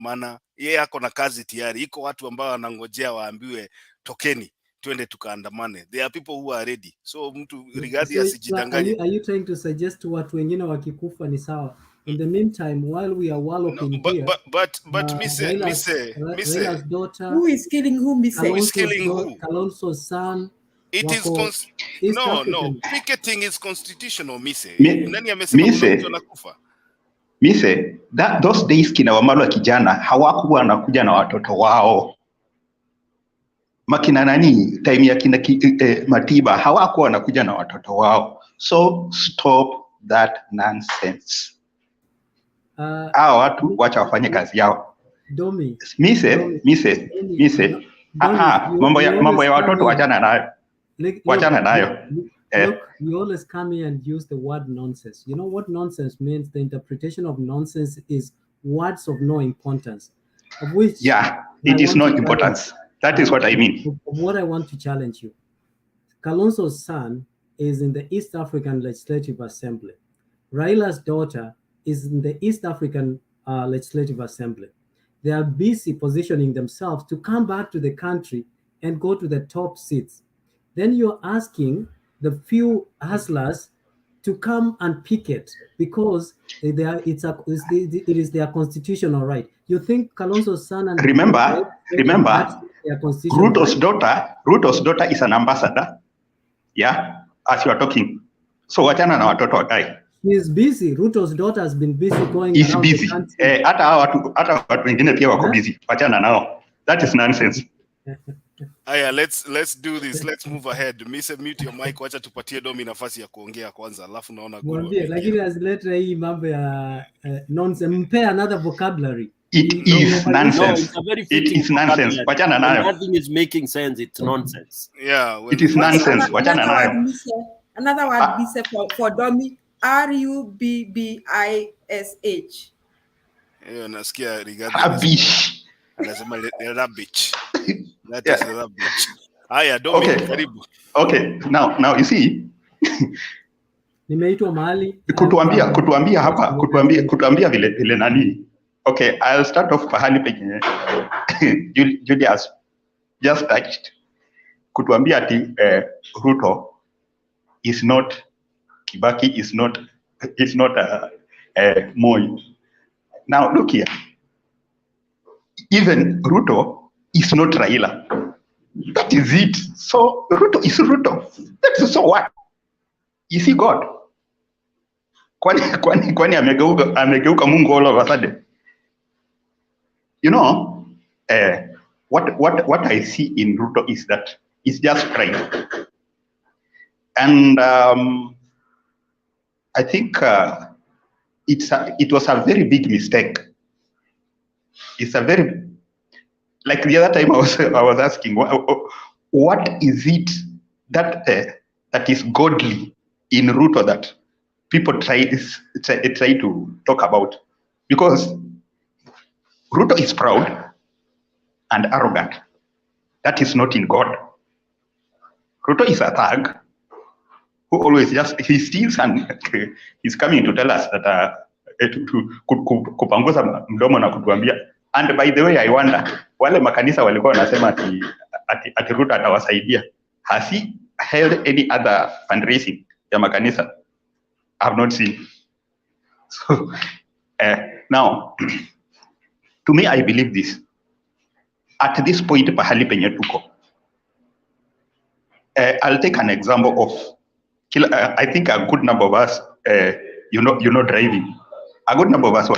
maana yeye ako na kazi tayari. Iko watu ambao wanangojea waambiwe tokeni twende tukaandamane. There are people who are ready. So mtu Rigathi asijidanganye. Are you trying to suggest watu wengine wakikufa ni sawa? In the meantime, while we are walloping here, but Raila's daughter, who is killing who? Who is killing who? Kalonzo's son. It is no. Picketing is constitutional, Mise. Nani amesema mtu anakufa? Mise, those days kina Wamalwa kijana hawakuwa wanakuja na watoto wao. Makina nani time ya kina Matiba hawakuwa wanakuja na watoto wao. So stop that nonsense. Hao watu wacha wafanye kazi yao. Domi. Mise. Mambo ya watoto wachana nayo. Wachana nayo. Look, you always come here and use the word nonsense. You know what nonsense means? The interpretation of nonsense is words of no importance. Of which it is no importance. That is what I mean. What I want to challenge you. Kalonzo's son is in the East African Legislative Assembly. Raila's daughter is in the East African Legislative Assembly. They are busy positioning themselves to come back to the country and go to the top seats. Then you're asking the few hustlers to come and picket because it is their constitutional right. You think Kalonzo's son and remember Ruto's daughter is an ambassador. Yeah, as you are talking. So wachana na watoto wakai. He is busy. Ruto's daughter has been busy going He's busy. Hata watu wengine pia wako busy. Wachana nao. That is nonsense. Aya, let's do this. Let's move ahead. Mute your mic, wacha tupatie Domi nafasi ya kuongea kwanza, alafu naona mwambie lakini asilete hii mambo ya nonsense. Mpe another vocabulary. It is nonsense. It is nonsense. Wachana nayo. Nothing is making sense. It's nonsense. Yeah. It is nonsense. Wachana nayo. Another word for Domi. Rubbish. Nasikia Rigathi. Rubbish. Anasema rubbish. That is rubbish. Haya, Domi, karibu. Okay, now you see. Nimeitwa mahali. Kutuambia vile nani. Okay, I'll start off pahali penye Julius just touched. Kutuambia ati Ruto is not Kibaki, is not Moi. Now look here. Even Ruto is not Raila. That is it. So Ruto is Ruto. That is so what? Is he God? Kwani amegeuka Mungu all of a sudden? You know, what I see in Ruto is that it's just pride. And I think it was a very big mistake. It's a very, like the other time I was asking, what is it that is godly in Ruto that people try to talk about? Because Ruto is proud and arrogant. That is not in God. Ruto is a thug who always he steals and he's coming to tell us that kupanguza mdomo na kutuambia. And by the way, I wonder, wale makanisa walikuwa wanasema ati Ruto atawasaidia. Has he held any other fundraising ya makanisa? I have not seen. So now, to me, I believe this. At this point, pahali penye tuko. I'll take an example of, I think a good number of us, you know driving. A good number of us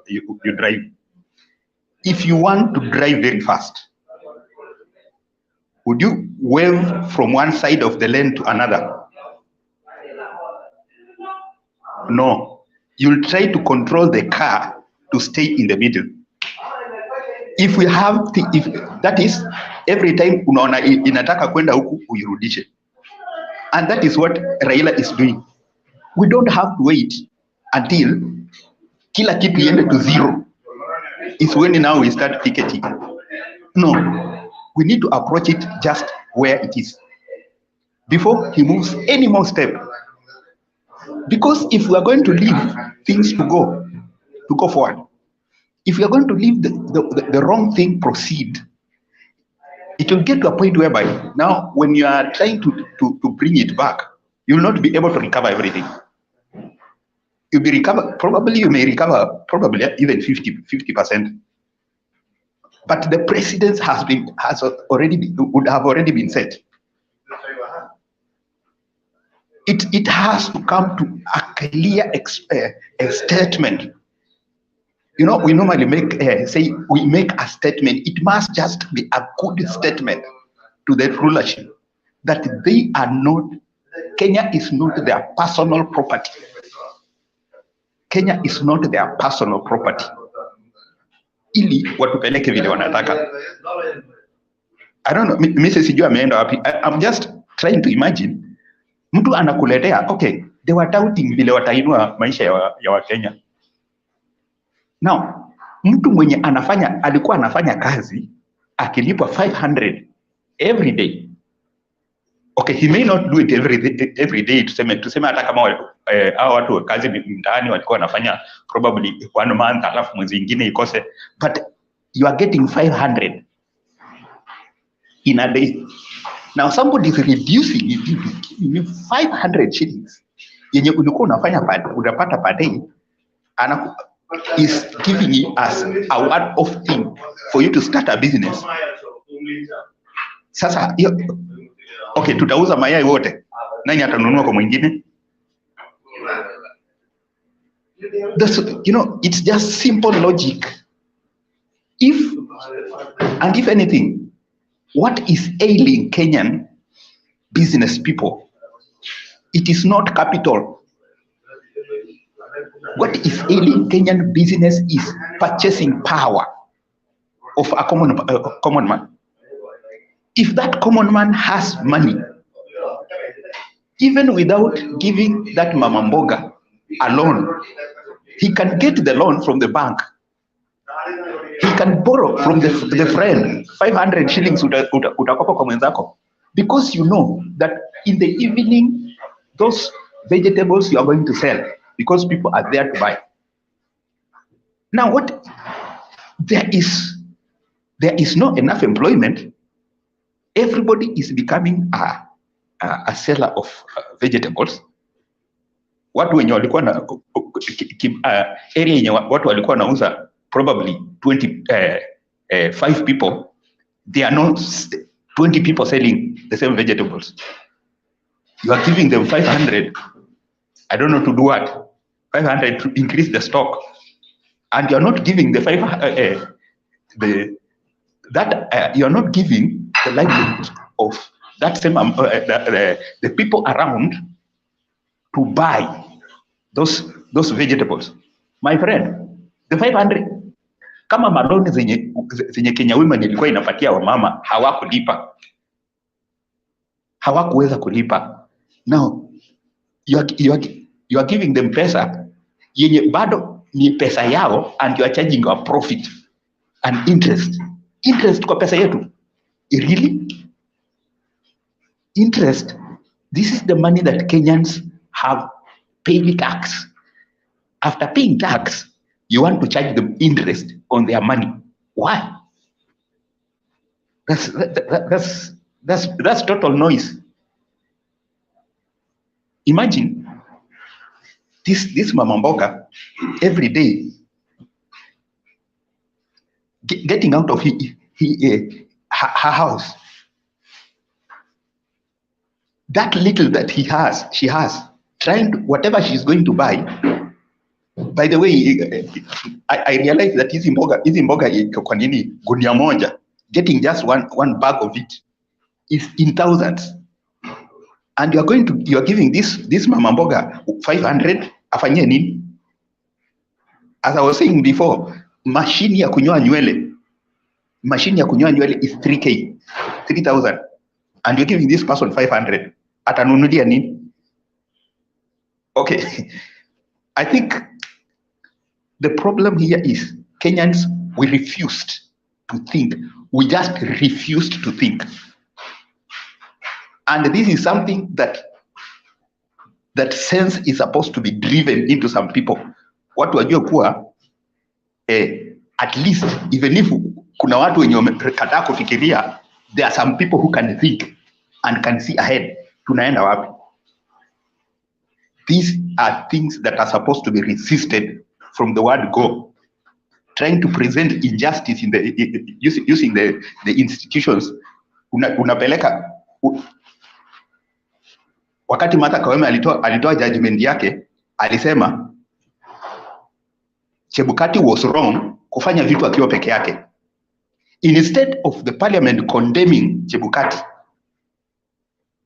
you drive. If you want to drive very fast, would you wave from one side of the lane to another? No. You'll try to control the car to stay in the middle. If that is every time unaona inataka kwenda huku uirudishe. And that is what Raila is doing. We don't have to wait until kila kitu iende to zero. It's when now we start picketing. No, we need to approach it just where it is before he moves any more step. Because if we are going to leave things to go forward, if you're going to leave the wrong thing proceed, it will get to a point whereby now when you are trying to bring it back, you will not be able to recover everything. You'll be you may recover probably even 50%. But the precedence would have already been set. It has to come to a clear statement. You know, we normally make a statement. It must just be a good statement to the rulership that they are not, Kenya is not their personal property. Kenya is not their personal property. Ili watupeleke vile wanataka. I don't know, Mrs. Sijua ameenda wapi. I'm just trying to imagine. Mtu anakuletea, okay, they were doubting vile watainua maisha ya Wakenya. Now, mtu mwenye alikuwa anafanya kazi, akilipwa 500 every day. Okay, he may not do it every day, tuseme hata kama hao watu wa kazi mtaani walikuwa wanafanya probably 1 month, alafu mwezi mwingine ikose, but you are getting 500 in a day. Now somebody is reducing it to giving you 500 shillings yenye ulikuwa unapata per day, and is giving you as a one-off thing for you to start a business. Sasa okay, tutauza mayai wote, nani atanunua kwa mwingine? You know, it's just simple logic. If anything, what is ailing Kenyan business people? It is not capital. What is ailing Kenyan business is purchasing power of a common man. If that common man has money, even without giving that mama mboga a loan, he can get the loan from the bank. He can borrow from the friend 500 shillings utakopa kwa mwenzako, because you know that in the evening those vegetables you are going to sell because people are there to buy. Now what, there is not enough employment. Everybody is becoming a seller of vegetables. Watu wenye walikuwa na area yenye watu walikuwa nauza probably 5 people, they are not 20 people selling the same vegetables. You are giving them 500, I don't know to do what, 500 to increase the stock, and you are not giving the you are not giving the livelihood of that same the people around to buy those vegetables. My friend, the 500 kama maloni zenye Kenya Women ilikuwa inapatia wamama hawakuweza kulipa. Now you are giving them pesa yenye bado ni pesa yao, and you are charging a profit and interest kwa pesa yetu. Really? Interest? This is the money that Kenyans have paid tax. After paying tax, you want to charge them interest on their money. Why? That's total noise. Imagine this mama mboga every day getting out of her house. That little that she has, trying to, whatever she's going to buy. By the way, I realize that hizi mboga kwa nini gunia moja, getting just one bag of it is in thousands, and you are giving this mama mboga 500 afanye nini? As I was saying before, machine ya kunyoa nywele is 3,000, and you're giving this person 500. Atanunulia nini? Okay, I think the problem here is Kenyans, we refused to think. We just refused to think. And this is something that sense is supposed to be driven into some people. Watu wajue kuwa at least even if kuna watu wenye wamekataa kufikiria, there are some people who can think and can see ahead. Tunaenda wapi? These are things that are supposed to be resisted from the word go. Trying to present injustice in the using the institutions. Unapeleka wakati Martha Koome alitoa judgment yake, alisema Chebukati was wrong kufanya vitu akiwa peke yake. Instead of the parliament condemning Chebukati,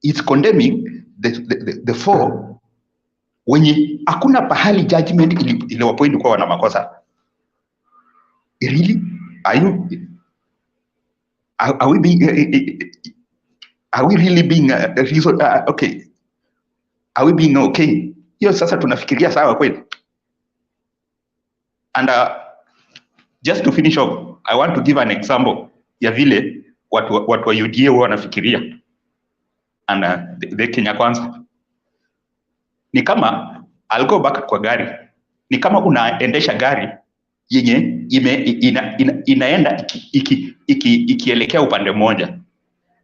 it's condemning the four wenye hakuna pahali judgment iliwapoint kwa wana makosa. Really? Are we really being okay? Are we being okay? Hiyo sasa tunafikiria sawa kweli? And just to finish off, I want to give an example ya vile watu wa UDA wanafikiria. And the Kenya Kwanza. Ni kama, I'll go back kwa gari. Ni kama unaendesha gari yenye inaenda ikielekea upande mmoja.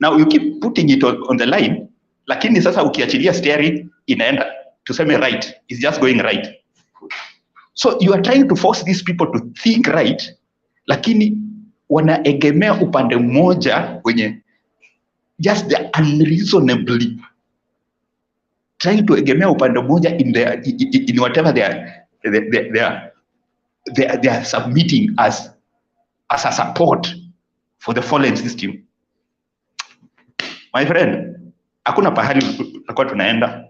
Now you keep putting it on the line, lakini sasa ukiachilia steering inaenda, tuseme right, it's just going right. So you are trying to force these people to think right, lakini wanaegemea upande mmoja wenye just the unreasonably trying to egemea upande mmoja in whatever they are submitting as a support for the fallen system. My friend, hakuna pahali tutakuwa tunaenda.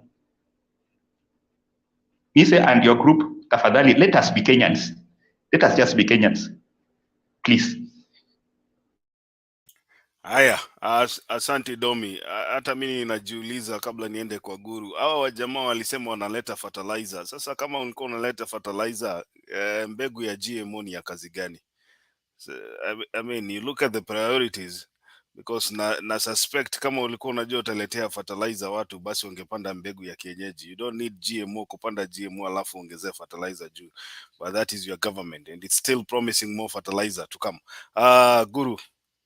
Mise and your group, tafadhali, let us be Kenyans. Let us just be Kenyans. Please. Haya, asante Domi. Hata mimi najiuliza kabla niende kwa Guru. Hawa wajamaa walisema wanaleta fertilizer. Sasa kama ulikuwa unaleta fertilizer, mbegu ya GMO ni ya kazi gani? So, I mean, you look at the priorities, because na suspect kama ulikuwa unajua utaletea fertilizer watu, basi ungepanda mbegu ya kienyeji. You don't need GMO kupanda GMO alafu ongezea fertilizer juu. But that is your government and it's still promising more fertilizer to come. Guru,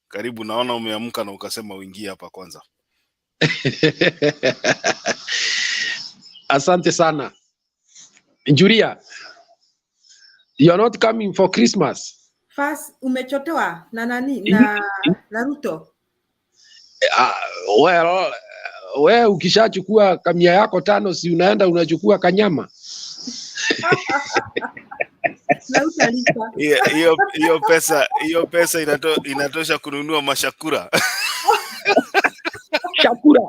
karibu, naona umeamka na ukasema uingie hapa kwanza. Asante sana. Julia, you are not coming for Christmas. First, umechotewa na nani na Ruto? Well, ukishachukua kamia yako 5, si unaenda unachukua kanyama. Hiyo pesa inatosha kununua mashakura. Shakura.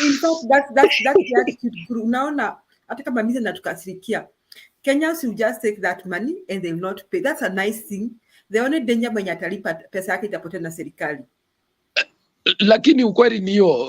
In fact, that's the attitude. Unaona, hata kama mimi natukasirikia, Kenyans will just take that money and they will not pay. That's a nice thing. The only danger mwenye atalipa pesa yake itapotea na serikali. Lakini ukweli ni hiyo.